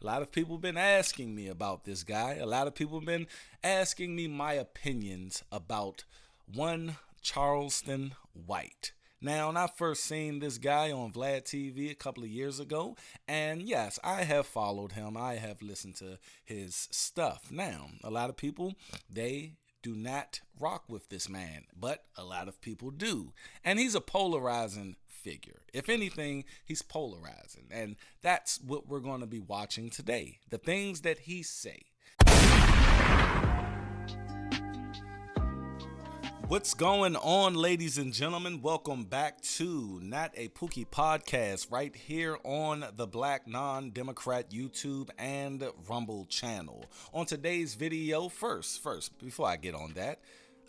A lot of people have been asking me about this guy. A lot of people have been asking me my opinions about one Charleston White. Now, when I first seen this guy on Vlad TV a couple of years ago, and yes, I have followed him. I have listened to his stuff. Now, a lot of people, they do not rock with this man, but a lot of people do. And he's a polarizing figure. If anything, he's polarizing. And that's what we're going to be watching today. The things that he say. What's going on, ladies and gentlemen? Welcome back to Not a POOKIE podcast right here on the Black Non-Democrat YouTube and Rumble channel. On today's video, first, before I get on that,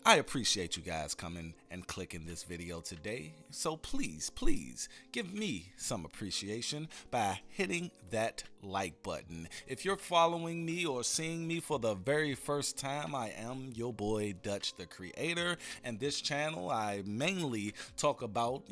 I appreciate you guys coming and clicking this video today. So please give me some appreciation by hitting that like button. If you're following me or seeing me for the very first time, I am your boy Dutch the Creator, and this channel I mainly talk about,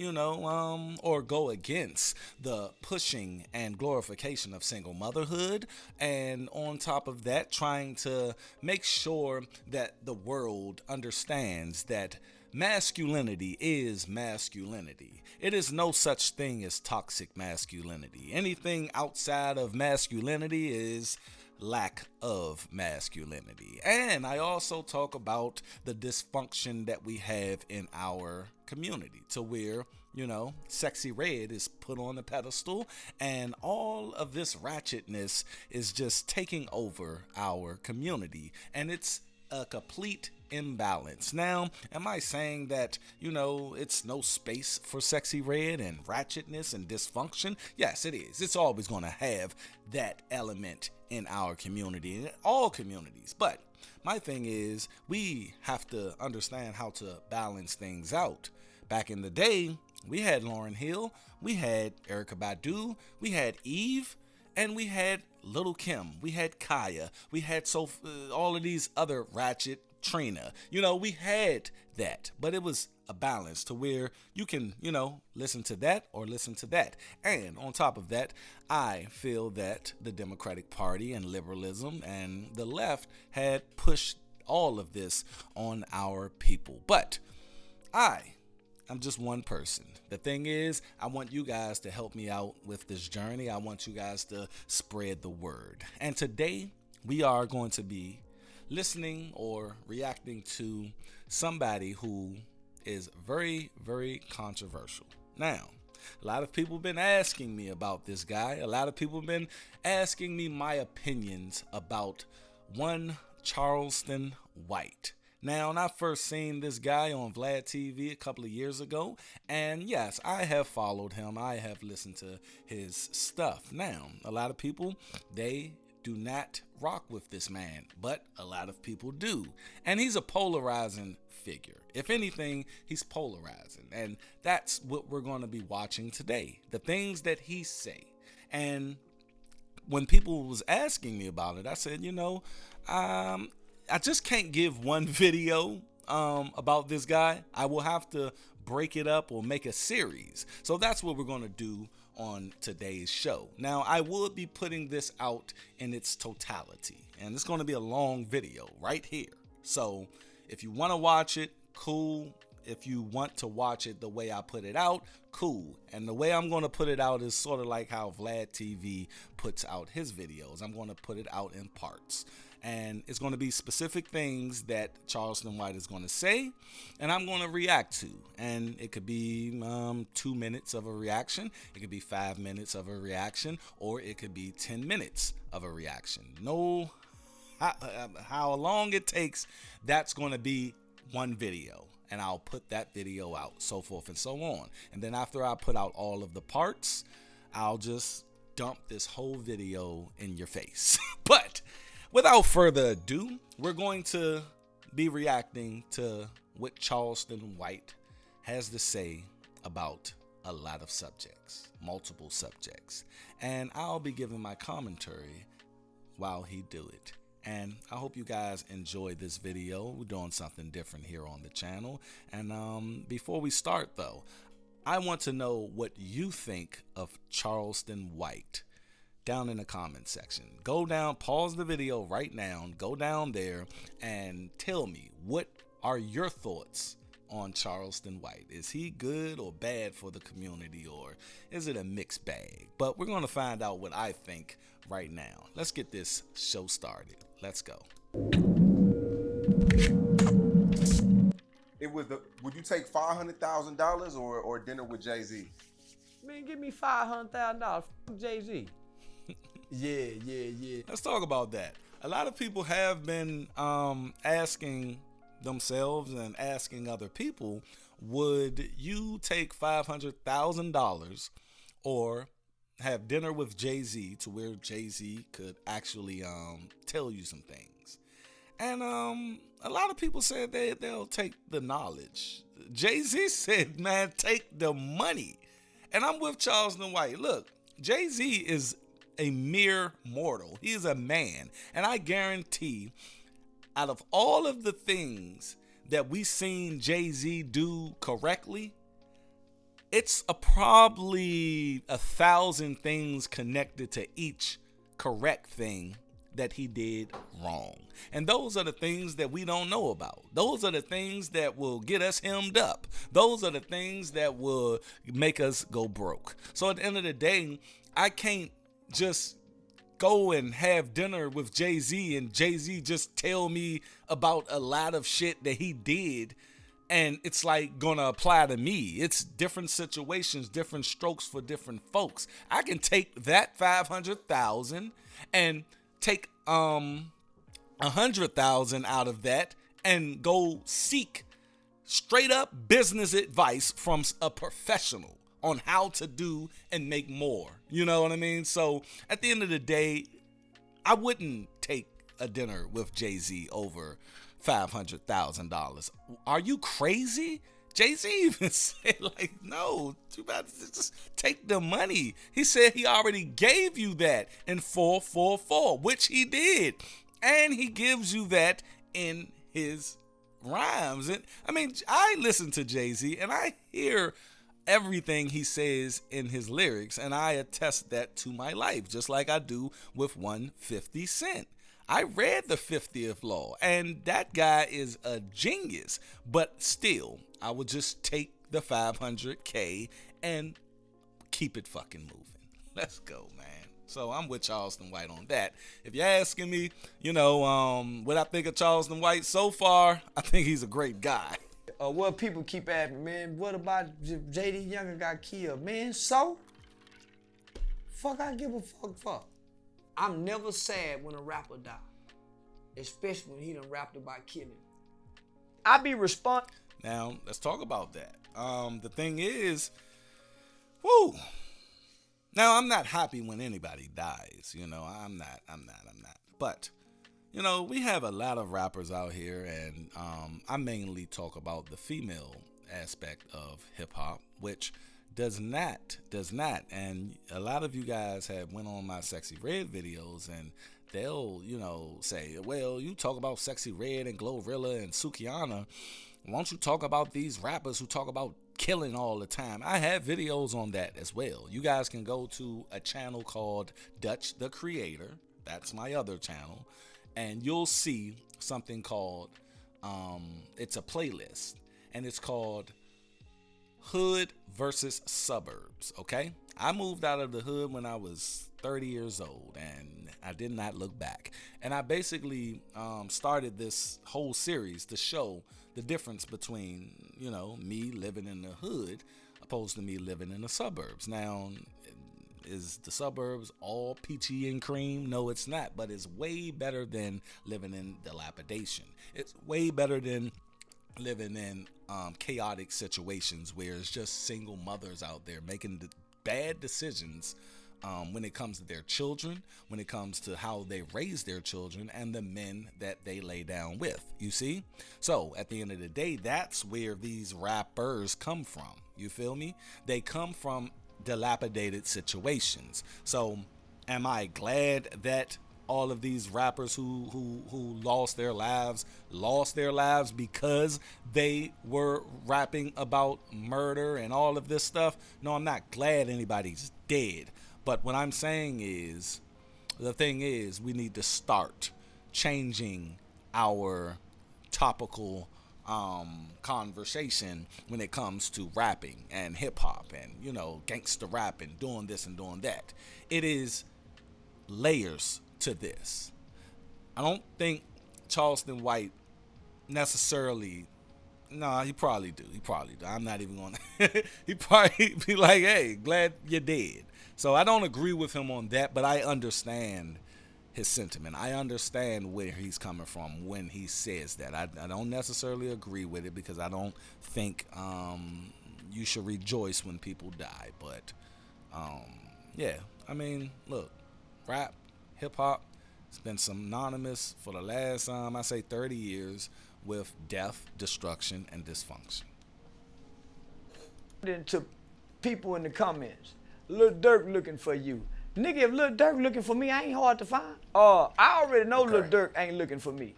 or go against the pushing and glorification of single motherhood, and on top of that, trying to make sure that the world understands that masculinity is masculinity. It is no such thing as toxic masculinity. Anything outside of masculinity is lack of masculinity. And I also talk about the dysfunction that we have in our community, to where Sexy Red is put on the pedestal, and all of this ratchetness is just taking over our community, and it's a complete imbalance. Now, am I saying that, it's no space for Sexy Red and ratchetness and dysfunction? Yes, it is. It's always going to have that element in our community, in all communities. But my thing is, we have to understand how to balance things out. Back in the day, we had Lauryn Hill, we had Erykah Badu, we had Eve, and we had Little Kim, we had Kaya, we had all of these other ratchet, Trina. We had that, but it was a balance to where you can, listen to that or listen to that. And on top of that, I feel that the Democratic Party and liberalism and the left had pushed all of this on our people. But I'm just one person. The thing is, I want you guys to help me out with this journey. I want you guys to spread the word. And today, we are going to be listening or reacting to somebody who is very, very controversial. Now, a lot of people have been asking me about this guy. A lot of people have been asking me my opinions about one Charleston White. Now, when I first seen this guy on Vlad TV a couple of years ago, and yes, I have followed him. I have listened to his stuff. Now, a lot of people, they do not rock with this man, but a lot of people do. And he's a polarizing figure. If anything, he's polarizing. And that's what we're going to be watching today. The things that he say. And when people was asking me about it, I said, I just can't give one video about this guy. I will have to break it up or make a series. So that's what we're going to do on today's show. Now, I will be putting this out in its totality, and it's going to be a long video right here. So if you want to watch it, cool. If you want to watch it the way I put it out, cool. And the way I'm going to put it out is sort of like how Vlad TV puts out his videos. I'm going to put it out in parts. And it's going to be specific things that Charleston White is going to say, and I'm going to react to. And it could be 2 minutes of a reaction. It could be 5 minutes of a reaction, or it could be 10 minutes of a reaction. No, how long it takes, that's going to be one video. And I'll put that video out, so forth and so on. And then after I put out all of the parts, I'll just dump this whole video in your face. But without further ado, we're going to be reacting to what Charleston White has to say about a lot of subjects, multiple subjects. And I'll be giving my commentary while he do it. And I hope you guys enjoy this video. We're doing something different here on the channel. And before we start, though, I want to know what you think of Charleston White. down in the comment section. Go down, pause the video right now, go down there and tell me, what are your thoughts on Charleston White? Is he good or bad for the community, or is it a mixed bag? But we're going to find out what I think right now. Let's get this show started. Let's go. Would you take $500,000 or dinner with Jay-Z? Man, give me $500,000. Jay-Z. Yeah. Let's talk about that. A lot of people have been asking themselves and asking other people, would you take $500,000 or have dinner with Jay-Z, to where Jay-Z could actually tell you some things? And a lot of people said they'll take the knowledge. Jay-Z said, man, take the money. And I'm with Charleston White. Look, Jay-Z is a mere mortal. He is a man. And I guarantee, out of all of the things that we seen Jay-Z do correctly, it's probably 1,000 things connected to each correct thing that he did wrong. And those are the things that we don't know about. Those are the things that will get us hemmed up. Those are the things that will make us go broke. So at the end of the day, I can't just go and have dinner with Jay-Z and Jay-Z just tell me about a lot of shit that he did and it's like gonna apply to me. It's different situations, different strokes for different folks. I can take that 500,000 and take 100,000 out of that and go seek straight up business advice from a professional on how to do and make more. You know what I mean? So at the end of the day, I wouldn't take a dinner with Jay-Z over $500,000. Are you crazy? Jay-Z even said, like, no, too bad, just take the money. He said he already gave you that in 444, which he did. And he gives you that in his rhymes. And I mean, I listen to Jay-Z and I hear everything he says in his lyrics, and I attest that to my life, just like I do with 150 Cent. I read the 50th Law, and that guy is a genius. But still, I would just take the 500K and keep it fucking moving. Let's go, man. So I'm with Charleston White on that. If you're asking me, what I think of Charleston White so far, I think he's a great guy. What people keep asking, man, what about J.D. Younger got killed? Man, so? Fuck I give a fuck for. I'm never sad when a rapper die, especially when he done rapped about killing. I be Now, let's talk about that. The thing is, woo. Now, I'm not happy when anybody dies. I'm not. But, we have a lot of rappers out here, and I mainly talk about the female aspect of hip hop, which does not. And a lot of you guys have went on my Sexy Red videos, and they'll, say, well, you talk about Sexy Red and Glorilla and Sukianna. Why don't you talk about these rappers who talk about killing all the time? I have videos on that as well. You guys can go to a channel called Dutch the Creator. That's my other channel. And you'll see something called, it's a playlist, and it's called Hood versus Suburbs, okay? I moved out of the hood when I was 30 years old, and I did not look back. And I basically started this whole series to show the difference between, me living in the hood opposed to me living in the suburbs. Now, is the suburbs all peachy and cream? No, it's not, but it's way better than living in dilapidation. It's way better than living in chaotic situations where it's just single mothers out there making bad decisions when it comes to their children, when it comes to how they raise their children, and the men that they lay down with, you see? So at the end of the day, that's where these rappers come from. You feel me? They come from dilapidated situations. So am I glad that all of these rappers who lost their lives because they were rapping about murder and all of this stuff? No, I'm not glad anybody's dead, But what I'm saying is, the thing is, we need to start changing our topical conversation when it comes to rapping and hip hop and, you know, gangster rap and doing this and doing that. It is layers to this. I don't think Charleston White necessarily. No, he probably do. I'm not even going to. He probably be like, hey, glad you're dead. So I don't agree with him on that, but I understand his sentiment. I understand where he's coming from when he says that. I don't necessarily agree with it because I don't think you should rejoice when people die. But, yeah, I mean, look, rap, hip-hop, it's been synonymous for the last, I say 30 years with death, destruction, and dysfunction. To people in the comments, Lil Durk looking for you. Nigga, if Lil Durk looking for me, I ain't hard to find. I already know Lil Durk ain't looking for me.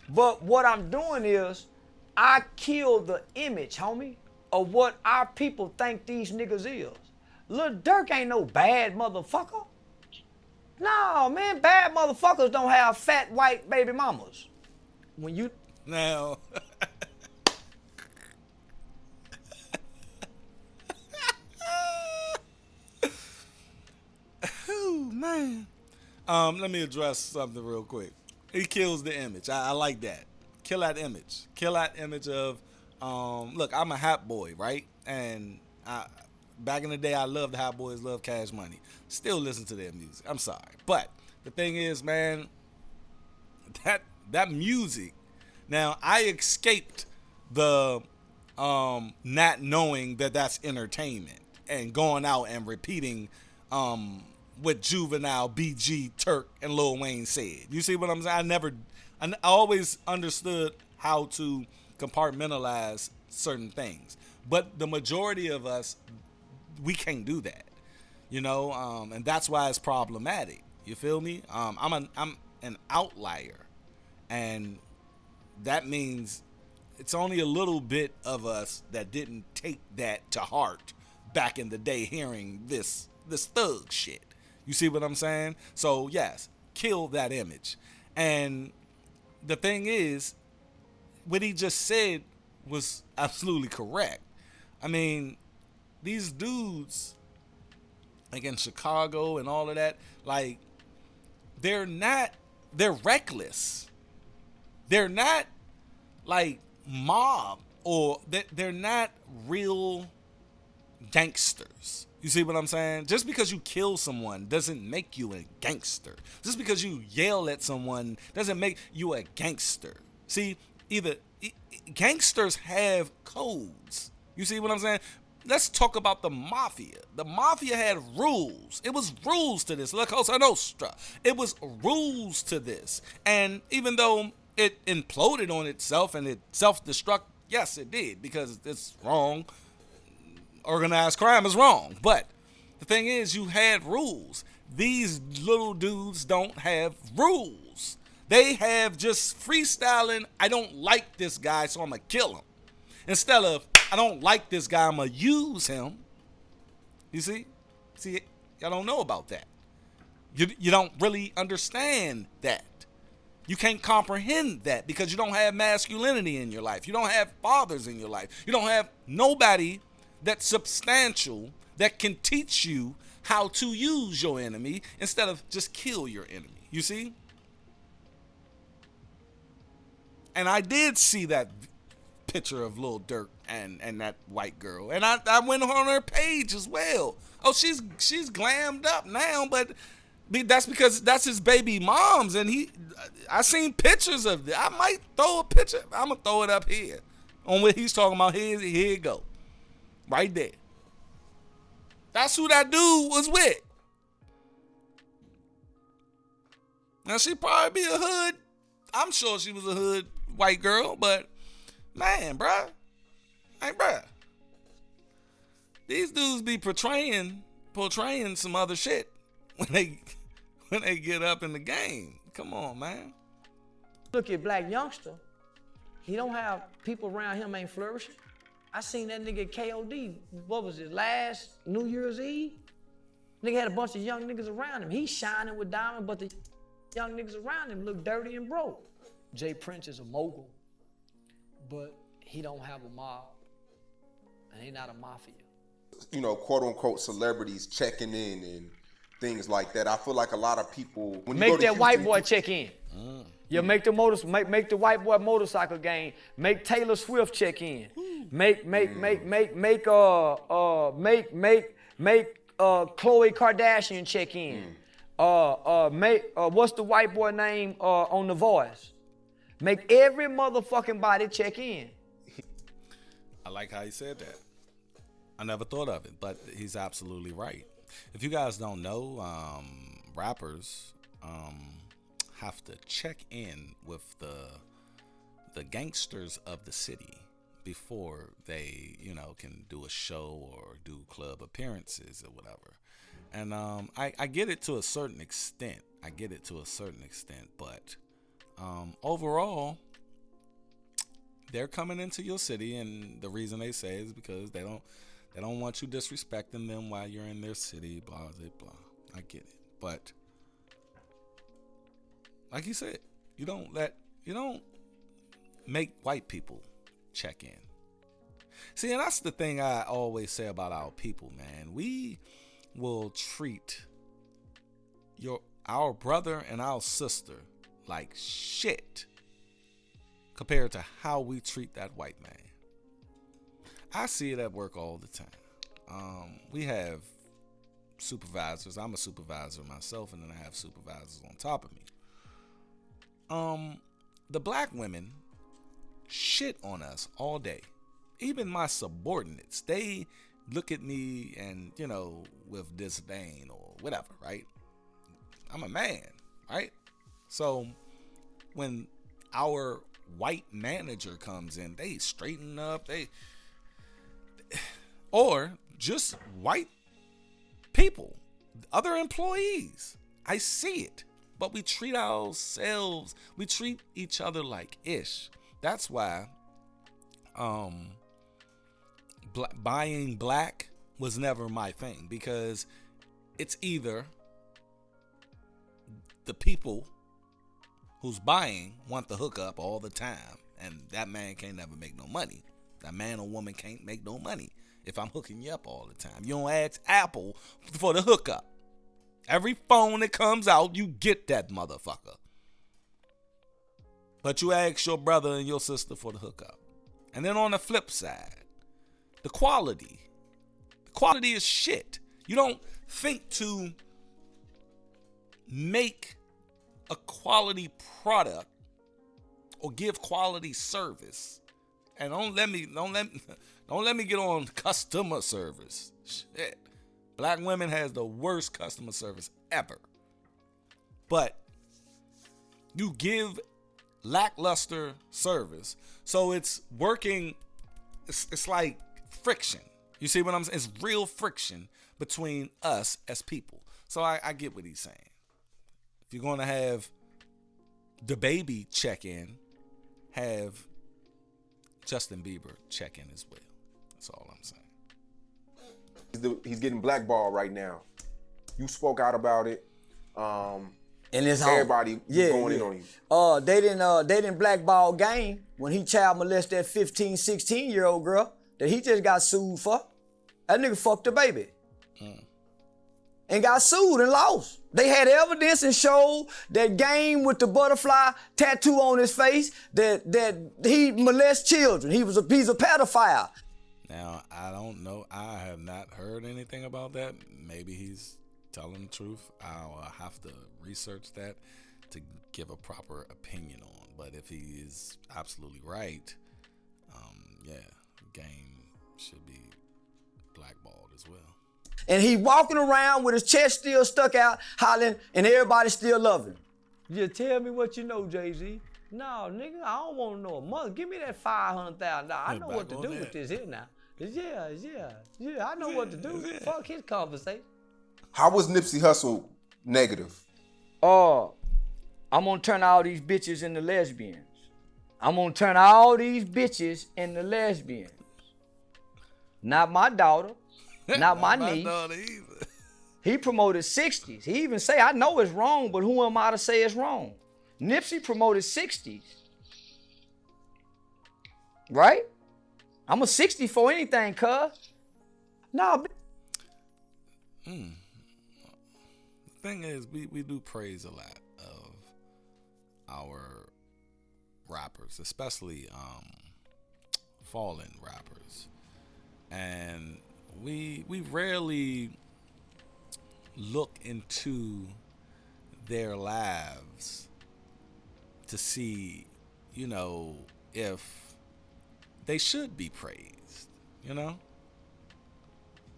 But what I'm doing is, I kill the image, homie, of what our people think these niggas is. Lil Durk ain't no bad motherfucker. No, man, bad motherfuckers don't have fat white baby mamas. When you... Now... Man, let me address something real quick. He kills the image. I like that. Kill that image. Kill that image of, look, I'm a Hap boy, right? And back in the day, I loved Hap Boys, loved Cash Money. Still listen to their music. I'm sorry. But the thing is, man, that music, now I escaped the not knowing that that's entertainment and going out and repeating what Juvenile, BG, Turk, and Lil Wayne said. You see what I'm saying? I always understood how to compartmentalize certain things. But the majority of us, we can't do that. You know, and that's why it's problematic. You feel me? I'm an outlier. And that means it's only a little bit of us that didn't take that to heart back in the day hearing this thug shit. You see what I'm saying? So, yes, kill that image. And the thing is, what he just said was absolutely correct. I mean, these dudes, like in Chicago and all of that, like, they're reckless. They're not, like, mob, or they're not real gangsters. You see what I'm saying? Just because you kill someone doesn't make you a gangster. Just because you yell at someone doesn't make you a gangster. See, gangsters have codes. You see what I'm saying? Let's talk about the mafia. The mafia had rules. It was rules to this. La Cosa Nostra. It was rules to this. And even though it imploded on itself and it self-destruct, yes, it did, because it's wrong. Organized crime is wrong. But the thing is, you had rules. These little dudes don't have rules. They have just freestyling, I don't like this guy, so I'm going to kill him. Instead of, I don't like this guy, I'm going to use him. You see? See, y'all don't know about that. You don't really understand that. You can't comprehend that because you don't have masculinity in your life. You don't have fathers in your life. You don't have nobody that's substantial that can teach you how to use your enemy instead of just kill your enemy. You see? And I did see that picture of Lil Durk and that white girl. And I went on her page as well. Oh, she's glammed up now, but that's because that's his baby mom's. And I seen pictures of it. I might throw a picture. I'm going to throw it up here on what he's talking about. Here you go. Right there. That's who that dude was with. Now, she probably be a hood. I'm sure she was a hood white girl, but man, bruh. Hey, bruh. These dudes be portraying some other shit when they get up in the game. Come on, man. Look at Black Youngster. He don't have people around him ain't flourishing. I seen that nigga KOD, what was it, last New Year's Eve? Nigga had a bunch of young niggas around him. He's shining with diamond, but the young niggas around him look dirty and broke. Jay Prince is a mogul, but he don't have a mob, and he not a mafia. You know, quote unquote celebrities checking in and things like that. I feel like a lot of people when you Make go to that Houston, white boy check in. Yeah, make the white boy motorcycle game. Make Taylor Swift check in. Make Khloe Kardashian check in. What's the white boy name on The Voice? Make every motherfucking body check in. I like how he said that. I never thought of it, but he's absolutely right. If you guys don't know, rappers have to check in with the gangsters of the city before they, can do a show or do club appearances or whatever. And I get it to a certain extent. But overall, they're coming into your city, and the reason they say is because they don't want you disrespecting them while you're in their city, blah, blah, blah. I get it. But like you said, you don't make white people check in. See, and that's the thing I always say about our people, man. We will treat our brother and our sister like shit compared to how we treat that white man. I see it at work all the time. We have supervisors. I'm a supervisor myself, and then I have supervisors on top of me. The black women shit on us all day. Even my subordinates, they look at me and, with disdain or whatever, right? I'm a man, right? So when our white manager comes in, they straighten up, or just white people, other employees. I see it, but we treat each other like ish. That's why buying black was never my thing, because it's either the people who's buying want the hookup all the time, and that man can't never make no money. That man or woman can't make no money if I'm hooking you up all the time. You don't ask Apple for the hookup. Every phone that comes out, you get that motherfucker. But you ask your brother and your sister for the hookup. And then on the flip side, the quality is shit. You don't think to make a quality product or give quality service. And don't let me get on customer service. Shit. Black women has the worst customer service ever. But you give lackluster service, so it's working. It's like friction. You see what I'm saying? It's real friction between us as people. So I get what he's saying. If you're going to have the baby check in, have Justin Bieber check in as well. That's all I'm saying. He's getting blackballed right now. You spoke out about it. And it's everybody going in on you. They didn't blackball Game when he child molested that 15, 16-year-old girl that he just got sued for. That nigga fucked the baby. And got sued and lost. They had evidence and showed that Game with the butterfly tattoo on his face that he molests children. He's a pedophile. Now, I don't know. I have not heard anything about that. Maybe he's telling the truth. I'll have to research that to give a proper opinion on. But if he is absolutely right, Game should be blackballed as well. And he walking around with his chest still stuck out, hollering, and everybody still loving him. You tell me what you know, Jay-Z. No, nigga, I don't want to know a month. Give me that $500,000. I know what to do with this here now. Yeah, I know what to do. Fuck his conversation. How was Nipsey Hussle negative? I'm gonna turn all these bitches into lesbians. I'm gonna turn all these bitches into lesbians. Not my daughter, not my niece. Daughter either. He promoted 60s. He even say, I know it's wrong, but who am I to say it's wrong? Nipsey promoted 60s. Right? I'm a 60 for anything, cuz. No. The thing is, we do praise a lot of our rappers, especially fallen rappers. And we rarely look into their lives to see, you know, if they should be praised, you know?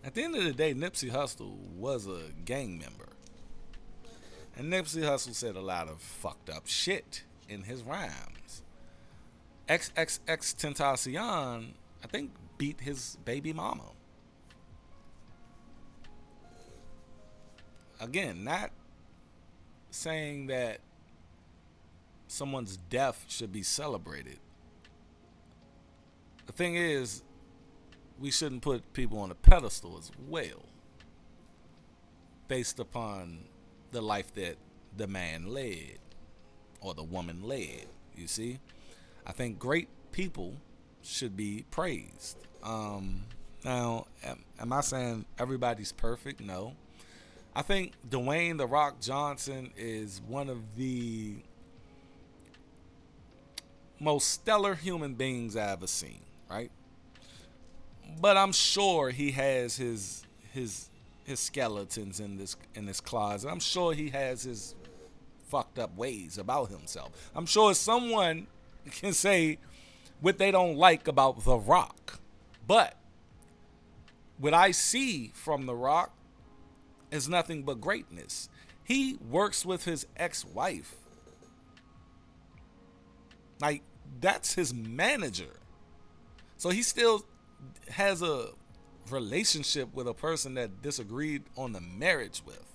At the end of the day, Nipsey Hussle was a gang member. And Nipsey Hussle said a lot of fucked up shit in his rhymes. XXXTentacion, I think, beat his baby mama. Again, not saying that someone's death should be celebrated. The thing is, we shouldn't put people on a pedestal as well, based upon the life that the man led or the woman led. You see, I think great people should be praised. Now, am I saying everybody's perfect? No. I think Dwayne "The Rock" Johnson is one of the most stellar human beings I ever seen, right? But I'm sure he has his skeletons in this closet. I'm sure he has his fucked up ways about himself. I'm sure someone can say what they don't like about The Rock. But what I see from The Rock is nothing but greatness. He works with his ex-wife. Like, that's his manager. So he still has a relationship with a person that disagreed on the marriage with.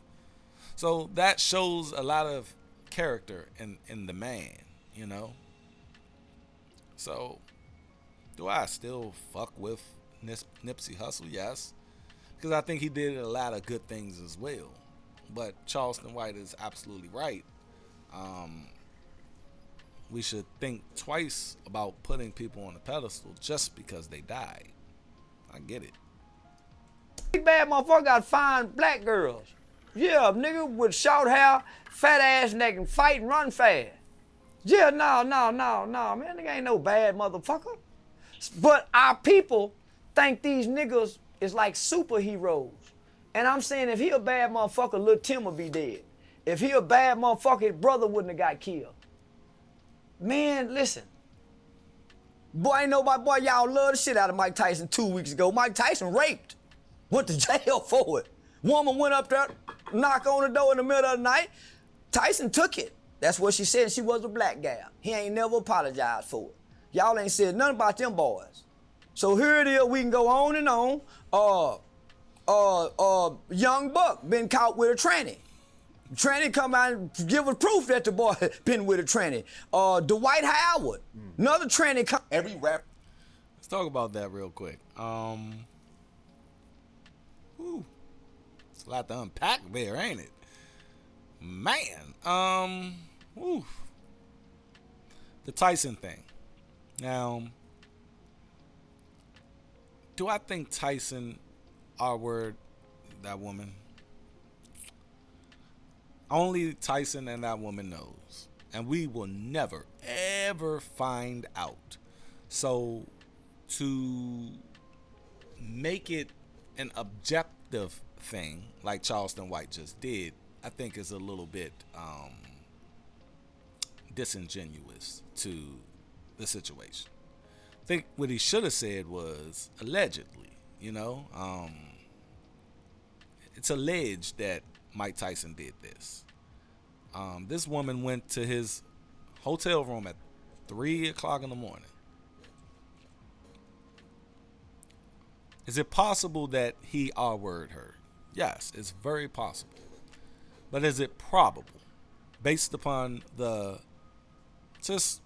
So that shows a lot of character in the man, you know? So, do I still fuck with Nipsey Hussle? Yes. Because I think he did a lot of good things as well. But Charleston White is absolutely right. We should think twice about putting people on a pedestal just because they died. I get it. Big bad motherfucker got fine black girls. Yeah, nigga with short hair, fat ass neck, and fight and run fast. Yeah, no, man, nigga ain't no bad motherfucker. But our people think these niggas is like superheroes. And I'm saying if he a bad motherfucker, Lil Tim will be dead. If he a bad motherfucker, his brother wouldn't have got killed. Man, listen. Boy, ain't nobody, boy, y'all love the shit out of Mike Tyson 2 weeks ago. Mike Tyson raped. Went to jail for it. Woman went up there, knock on the door in the middle of the night. Tyson took it. That's what she said. She was a black gal. He ain't never apologized for it. Y'all ain't said nothing about them boys. So here it is, we can go on and on. Young Buck been caught with a tranny. Tranny come out and give us proof that the boy been with a tranny. Dwight Howard, another tranny come. Every rap. Let's talk about that real quick. It's a lot to unpack there, ain't it? Man. The Tyson thing. Now, do I think Tyson R-word that woman? Only Tyson and that woman knows. And we will never, ever find out. So, to make it an objective thing, like Charleston White just did, I think is a little bit disingenuous to the situation. I think what he should have said was allegedly, you know. It's alleged that Mike Tyson did this. This woman went to his hotel room at 3 o'clock in the morning. Is it possible that he R-worded her? Yes, it's very possible. But is it probable? Based upon the just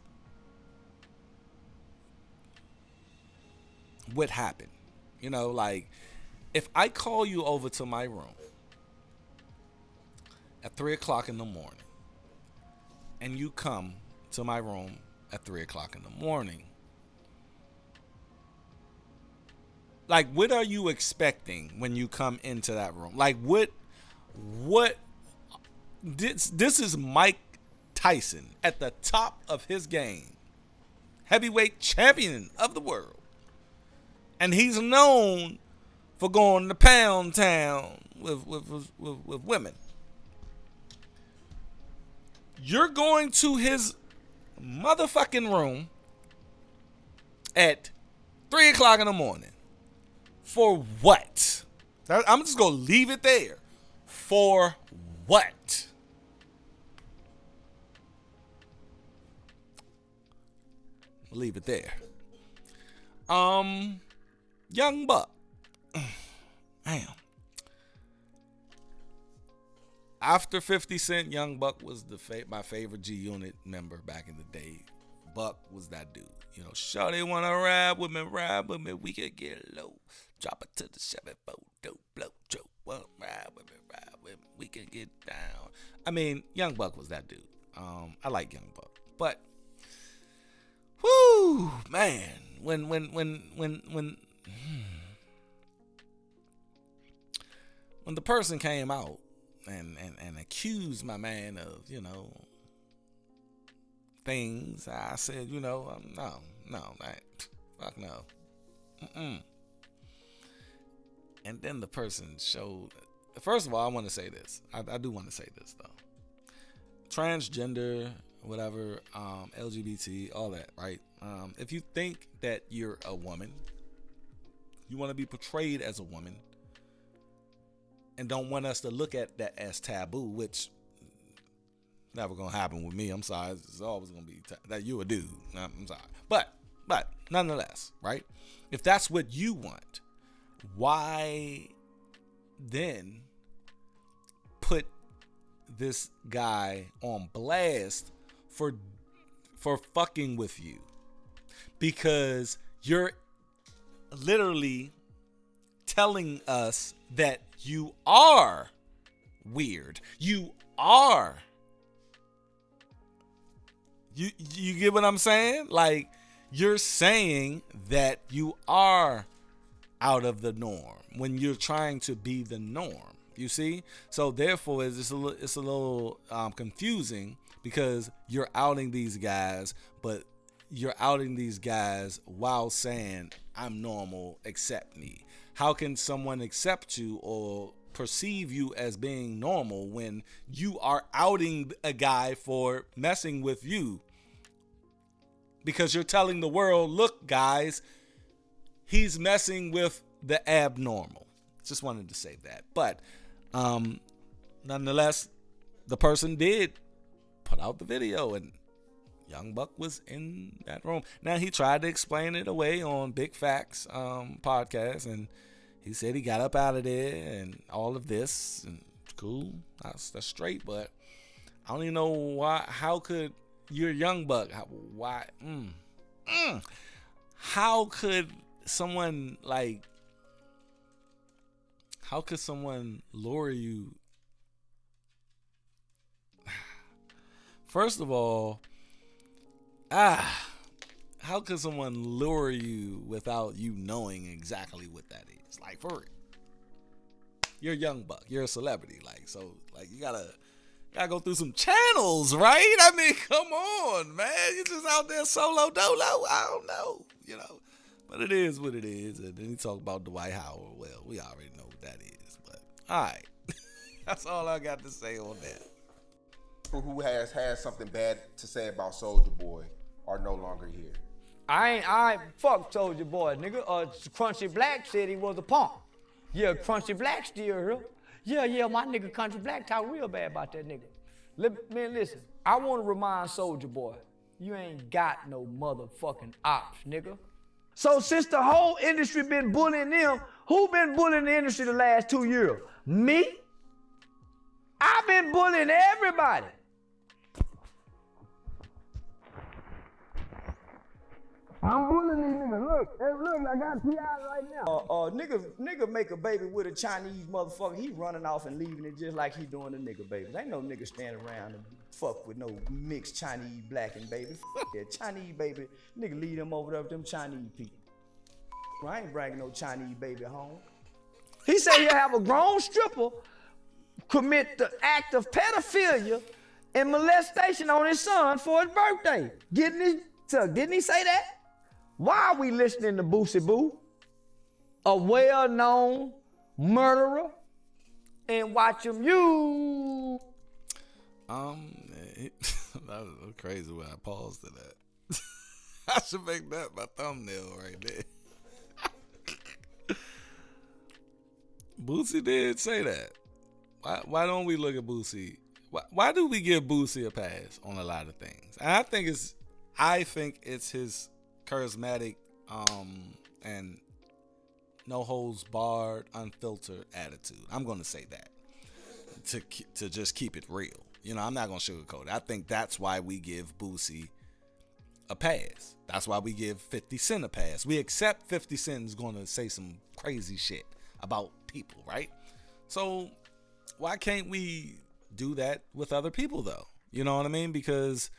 what happened. You know, like, if I call you over to my room at 3 o'clock in the morning, and you come to my room at 3 o'clock in the morning, like, what are you expecting when you come into that room? Like, what, this is Mike Tyson at the top of his game, heavyweight champion of the world. And he's known for going to Pound Town with women. You're going to his motherfucking room at 3 o'clock in the morning. For what? I'm just going to leave it there. For what? Leave it there. Young Buck. Damn. After 50 Cent, Young Buck was my favorite G Unit member back in the day. Buck was that dude. You know, shawty wanna ride with me, we can get low. Drop it to the 7-4, dope, blow, joke. Wanna ride with me, we can get down. I mean, Young Buck was that dude. I like Young Buck. But, whoo, man, when the person came out and accused my man of, you know, things, I said, you know, no, fuck no. And then the person showed, first of all, I want to say this. I do want to say this, though. Transgender, whatever, LGBT, all that, right? If you think that you're a woman, you want to be portrayed as a woman, and don't want us to look at that as taboo, which never gonna happen with me. I'm sorry. It's always gonna be that you a dude. I'm sorry. But nonetheless, right? If that's what you want, why then put this guy on blast for fucking with you? Because you're literally telling us that you are weird. You are. You get what I'm saying? Like, you're saying that you are out of the norm when you're trying to be the norm. You see? So therefore, it's a little confusing, because you're outing these guys, but you're outing these guys while saying, I'm normal, accept me. How can someone accept you or perceive you as being normal when you are outing a guy for messing with you? Because you're telling the world, look, guys, he's messing with the abnormal. Just wanted to say that. But nonetheless, the person did put out the video, and Young Buck was in that room. Now, he tried to explain it away on Big Facts podcast, and he said he got up out of there and all of this, and cool, that's straight. But I don't even know why. How could you're Young Buck? Why? How could someone How could someone lure you? First of all, how could someone lure you without you knowing exactly what that is? Like, for real. You're Young Buck. You're a celebrity. You gotta go through some channels, right? I mean, come on, man. You're just out there solo dolo. I don't know, But it is what it is. And then he talked about Dwight Howard. Well, we already know what that is. But, all right. That's all I got to say on that. People who has had something bad to say about Soulja Boy are no longer here. I fuck Soulja Boy, nigga. Crunchy Black said he was a punk. Yeah, Crunchy Black still here. Yeah, my nigga Country Black talk real bad about that nigga. Man, listen, I want to remind Soulja Boy, you ain't got no motherfucking ops, nigga. So since the whole industry been bullying them, who been bullying the industry the last 2 years? Me? I've been bullying everybody. I'm bullying these niggas. look, I got P.I. right now. Nigga make a baby with a Chinese motherfucker, he running off and leaving it just like he doing the nigga babies. Ain't no nigga standing around and fuck with no mixed Chinese black and baby. Fuck that Chinese baby, nigga leave them over there with them Chinese people. I ain't bringing no Chinese baby home. He said he'll have a grown stripper commit the act of pedophilia and molestation on his son for his birthday. Getting his tuck. Didn't he say that? Why are we listening to Boosie Boo, a well-known murderer, and watch him you? That was crazy when I paused to that. I should make that my thumbnail right there. Boosie did say that. Why don't we look at Boosie? Why do we give Boosie a pass on a lot of things? And I think it's his charismatic and no holds barred, unfiltered attitude. I'm gonna say that to just keep it real. You know, I'm not gonna sugarcoat it. I think that's why we give Boosie a pass. That's why we give 50 Cent a pass. We accept 50 Cent is gonna say some crazy shit about people, right? So why can't we do that with other people though? You know what I mean? Because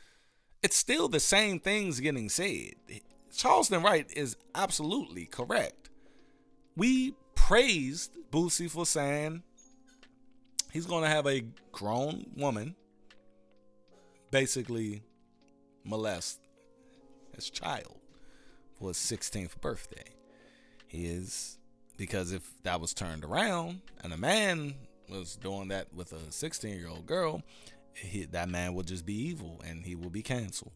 it's still the same things getting said. Charleston Wright is absolutely correct. We praised Boosie for saying he's going to have a grown woman basically molest his child for his 16th birthday. Because if that was turned around and a man was doing that with a 16-year-old girl, that man would just be evil and he will be canceled.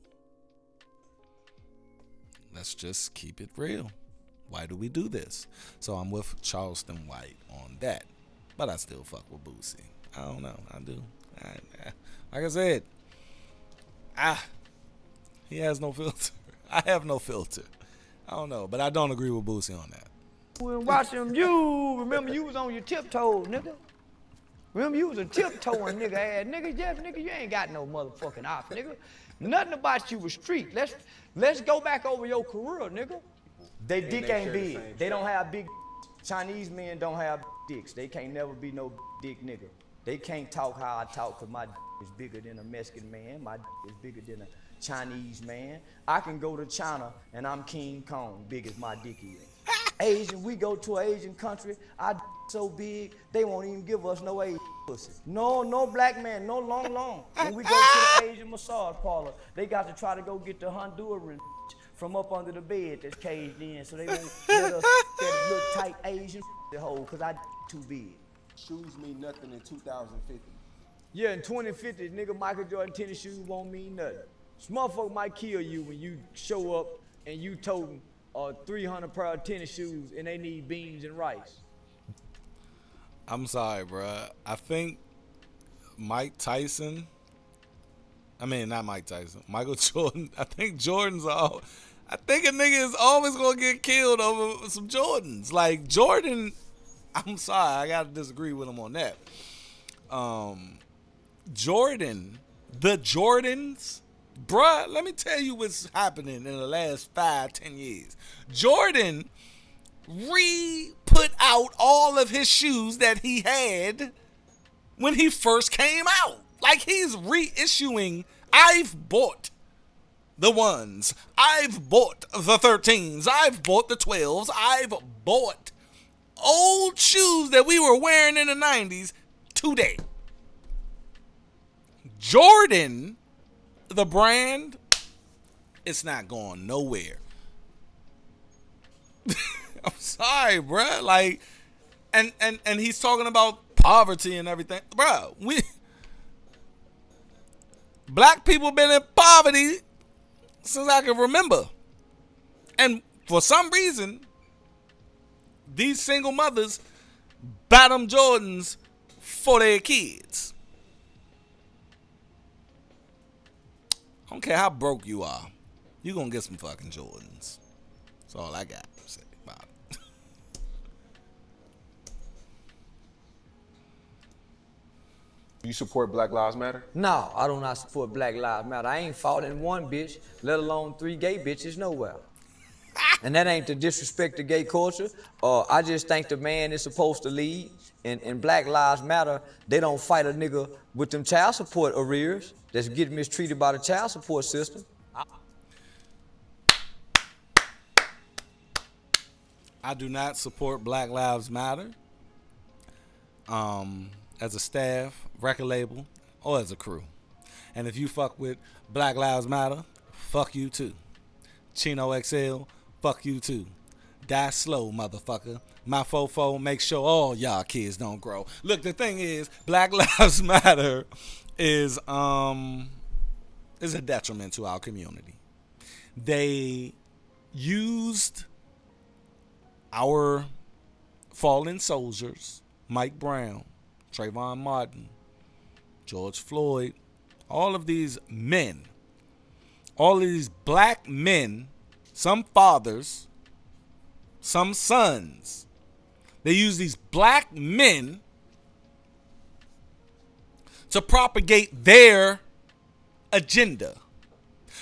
Let's just keep it real. Why do we do this? So I'm with Charleston White on that. But I still fuck with Boosie. I don't know. I do. Like I said, he has no filter. I have no filter. I don't know. But I don't agree with Boosie on that. When watching you, remember you was on your tiptoes, nigga. Remember you was a tiptoeing nigga ass nigga. Yeah, nigga, you ain't got no motherfucking op, nigga. Nothing about you was street. Let's go back over your career, nigga. They dick ain't big. They don't have big. Chinese men don't have dicks. They can't never be no dick nigga. They can't talk how I talk because my dick is bigger than a Mexican man. My dick is bigger than a Chinese man. I can go to China and I'm King Kong, big as my dick is. Asian, we go to an Asian country, our dick so big, they won't even give us no Asian pussy. No black man, no long. When we go to the Asian massage parlor, they got to try to go get the Honduran from up under the bed that's caged in, so they won't let us that little tight Asian hole, because our dick too big. Shoes mean nothing in 2050. Yeah, in 2050, nigga, Michael Jordan tennis shoes won't mean nothing. This motherfucker might kill you when you show up and you toting 300 pair of tennis shoes and they need beans and rice. I'm sorry, bruh. I think Michael Jordan. I think I think a nigga is always gonna get killed over some Jordans. Like Jordan, I'm sorry, I gotta disagree with him on that. Jordan, the Jordans, bruh, let me tell you what's happening in the last 5-10 years. Jordan put out all of his shoes that he had when he first came out. Like he's reissuing. I've bought the 1s. I've bought the 13s. I've bought the 12s. I've bought old shoes that we were wearing in the 90s today. Jordan, the brand, it's not going nowhere. I'm sorry, bruh. Like, and he's talking about poverty and everything. Bruh, black people been in poverty since I can remember. And for some reason, these single mothers buy them Jordans for their kids. I don't care how broke you are. You gonna get some fucking Jordans. That's all I got to say about it. You support Black Lives Matter? No, I do not support Black Lives Matter. I ain't fought in one bitch, let alone 3 gay bitches nowhere. And that ain't to disrespect the gay culture. I just think the man is supposed to lead. And Black Lives Matter, they don't fight a nigga with them child support arrears that's getting mistreated by the child support system. I do not support Black Lives Matter as a staff, record label, or as a crew. And if you fuck with Black Lives Matter, fuck you too. Chino XL, fuck you too. Die slow, motherfucker. My fofo, make sure all y'all kids don't grow. Look, the thing is, Black Lives Matter is a detriment to our community. They used our fallen soldiers, Mike Brown, Trayvon Martin, George Floyd, all of these men, all of these black men, some fathers, some sons, they use these black men to propagate their agenda.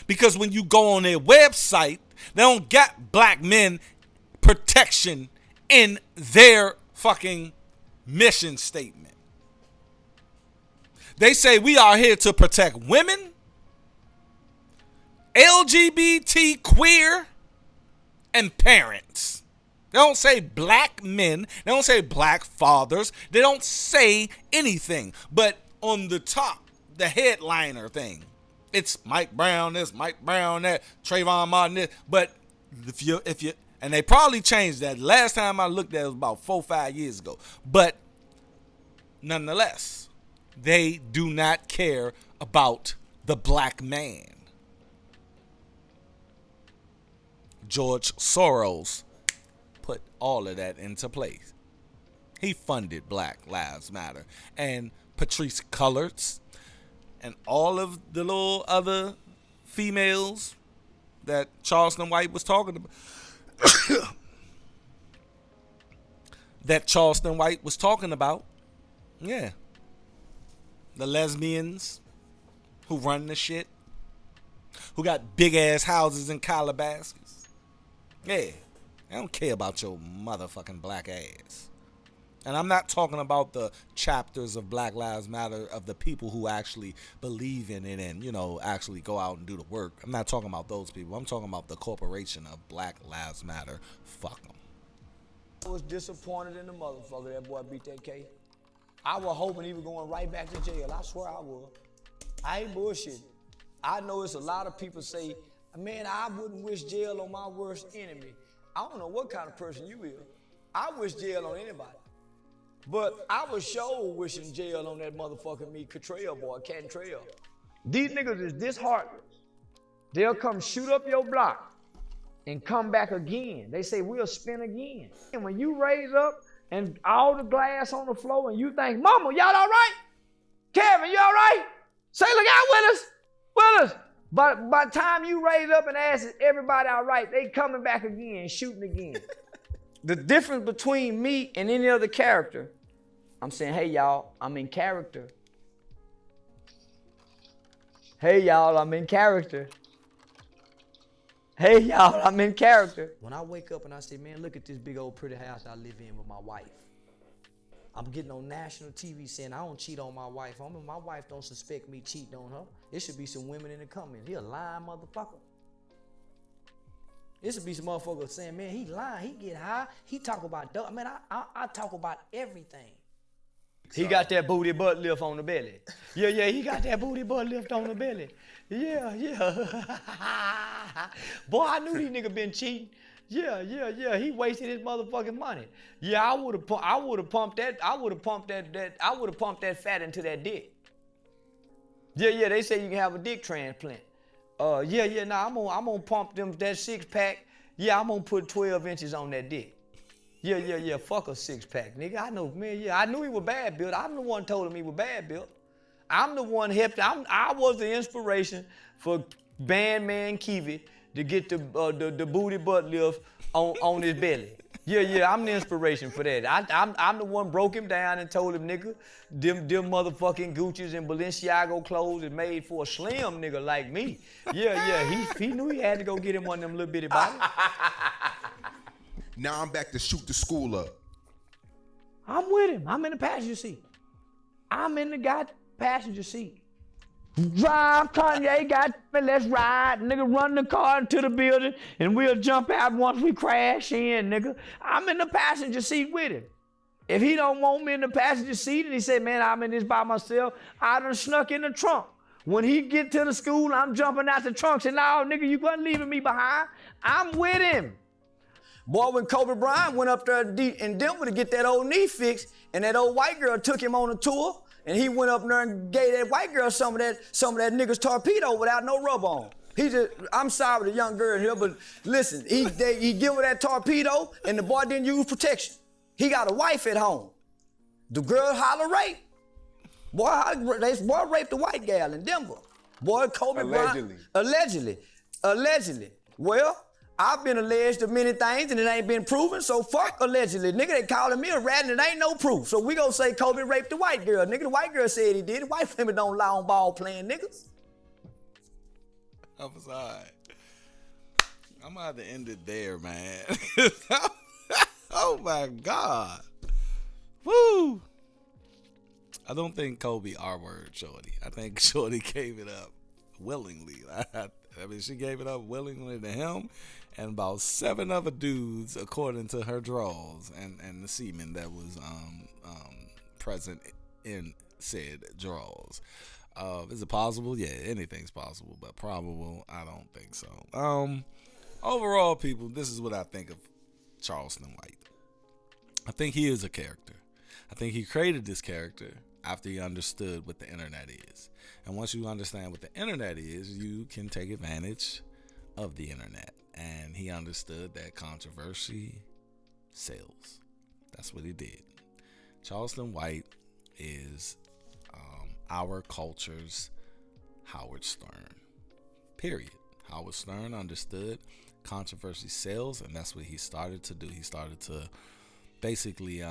Because when you go on their website, they don't got black men protection in their fucking mission statement. They say we are here to protect women, LGBT, queer, and parents. They don't say black men. They don't say black fathers. They don't say anything. But on the top, the headliner thing, it's Mike Brown this, Mike Brown that, Trayvon Martin this. But if you, and they probably changed that. Last time I looked at it was about 4 or 5 years ago. But nonetheless, they do not care about the black man. George Soros put all of that into place. He funded Black Lives Matter. And Patrice Cullors and all of the little other females that Charleston White was talking about. Yeah. The lesbians who run the shit, who got big ass houses in Calabasas. Yeah, I don't care about your motherfucking black ass. And I'm not talking about the chapters of Black Lives Matter of the people who actually believe in it and, you know, actually go out and do the work. I'm not talking about those people. I'm talking about the corporation of Black Lives Matter. Fuck them. I was disappointed in the motherfucker that boy beat that K. I was hoping he was going right back to jail. I swear I was. I ain't bullshit. I know it's a lot of people say, man, I wouldn't wish jail on my worst enemy. I don't know what kind of person you is. I wish jail on anybody. But I was sure wishing jail on that motherfucking me, Catrell boy, Cantrell. These niggas is disheartened. They'll come shoot up your block and come back again. They say, we'll spin again. And when you raise up and all the glass on the floor and you think, mama, y'all all right? Kevin, you all right? Say, look out with us. But by the time you raise up and ask everybody all right, they coming back again, shooting again. The difference between me and any other character, I'm saying, hey, y'all, I'm in character. Hey, y'all, I'm in character. Hey, y'all, I'm in character. When I wake up and I say, man, look at this big old pretty house I live in with my wife. I'm getting on national TV saying I don't cheat on my wife. My wife don't suspect me cheating on her. It should be some women in the comments. He a lying motherfucker. It should be some motherfuckers saying, man, he lying. He get high. He talk about, man, I talk about everything. He got that booty butt lift on the belly. Yeah, he got that booty butt lift on the belly. Yeah. Boy, I knew these niggas been cheating. Yeah. He wasted his motherfucking money. Yeah, I would have pumped that fat into that dick. Yeah, they say you can have a dick transplant. I'm gonna pump that 6-pack. Yeah, I'm gonna put 12 inches on that dick. Yeah, fuck a 6-pack, nigga. I know, man, yeah, I knew he was bad built. I'm the one told him he was bad built. I'm the one helped. I was the inspiration for Bandman Kiwi to get the booty butt lift on his belly. Yeah, I'm the inspiration for that. I'm the one broke him down and told him, nigga, them motherfucking Gucci's and Balenciaga clothes is made for a slim nigga like me. Yeah, he knew he had to go get him one of them little bitty bottles. Now I'm back to shoot the school up. I'm with him. I'm in the passenger seat. I'm in the goddamn passenger seat. Drive, Kanye, goddamn, let's ride. Nigga, run the car into the building and we'll jump out once we crash in, nigga. I'm in the passenger seat with him. If he don't want me in the passenger seat and he say, man, I'm in this by myself, I done snuck in the trunk. When he get to the school, I'm jumping out the trunk saying, no, nigga, you wasn't leaving me behind. I'm with him. Boy, when Kobe Bryant went up there in Denver to get that old knee fixed, and that old white girl took him on a tour, and he went up there and gave that white girl some of that nigga's torpedo without no rub on. He just, I'm sorry, the young girl here, but listen, he give her that torpedo, and the boy didn't use protection. He got a wife at home. The girl holler rape. Boy raped the white gal in Denver. Boy, Kobe Bryant. Allegedly. Well, I've been alleged of many things and it ain't been proven, so fuck allegedly. Nigga, they calling me a rat and it ain't no proof. So we gonna say Kobe raped the white girl. Nigga, the white girl said he did it. White women don't lie on ball playing niggas. I'm sorry. I'm gonna have to end it there, man. Oh my God. Woo. I don't think Kobe R-word Shorty. I think Shorty gave it up willingly. I mean, she gave it up willingly to him and about 7 other dudes, according to her draws and the semen that was present in said draws. Is it possible? Yeah, anything's possible, but probable, I don't think so. Overall, people, this is what I think of Charleston White. I think he is a character. I think he created this character after he understood what the internet is. And once you understand what the internet is, you can take advantage of the internet. And he understood that controversy sells. That's what he did. Charleston White is our culture's Howard Stern. Period. Howard Stern understood controversy sells, and that's what he started to do. He started to basically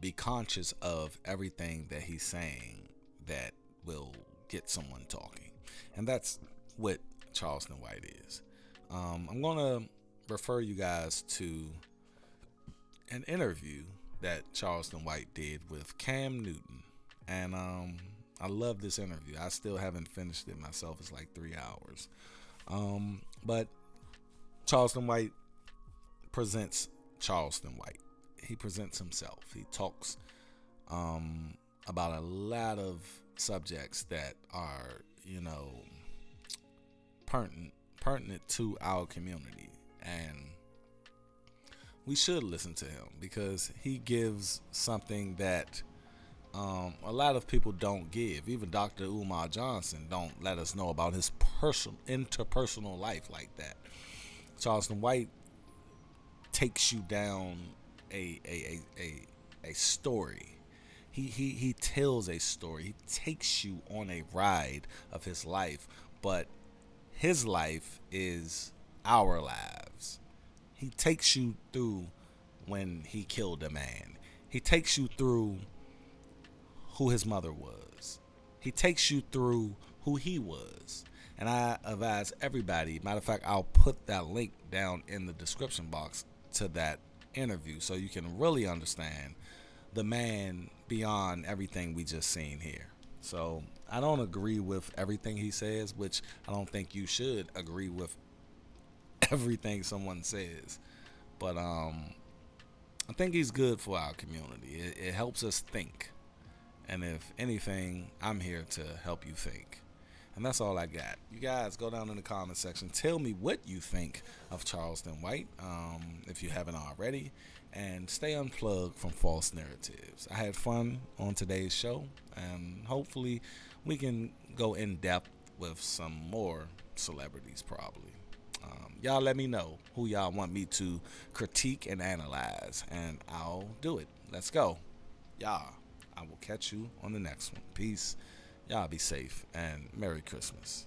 be conscious of everything that he's saying that will get someone talking. And that's what Charleston White is. I'm going to refer you guys to an interview that Charleston White did with Cam Newton. And I love this interview. I still haven't finished it myself. It's like 3 hours. But Charleston White presents Charleston White. He presents himself. He talks about a lot of subjects that are, pertinent to our community. And we should listen to him because he gives something that a lot of people don't give. Even Dr. Umar Johnson don't let us know about his interpersonal life like that. Charleston White takes you down a story. He tells a story. He takes you on a ride of his life, but his life is our lives. He takes you through when he killed a man. He takes you through who his mother was. He takes you through who he was. And I advise everybody, matter of fact, I'll put that link down in the description box to that interview so you can really understand the man beyond everything we just seen here. So I don't agree with everything he says, which I don't think you should agree with everything someone says. But I think he's good for our community. It helps us think. And if anything, I'm here to help you think. And that's all I got. You guys go down in the comment section. Tell me what you think of Charleston White, if you haven't already. And stay unplugged from false narratives. I had fun on today's show. And hopefully we can go in depth with some more celebrities probably. Y'all let me know who y'all want me to critique and analyze. And I'll do it. Let's go. Y'all. I will catch you on the next one. Peace. Y'all be safe and Merry Christmas.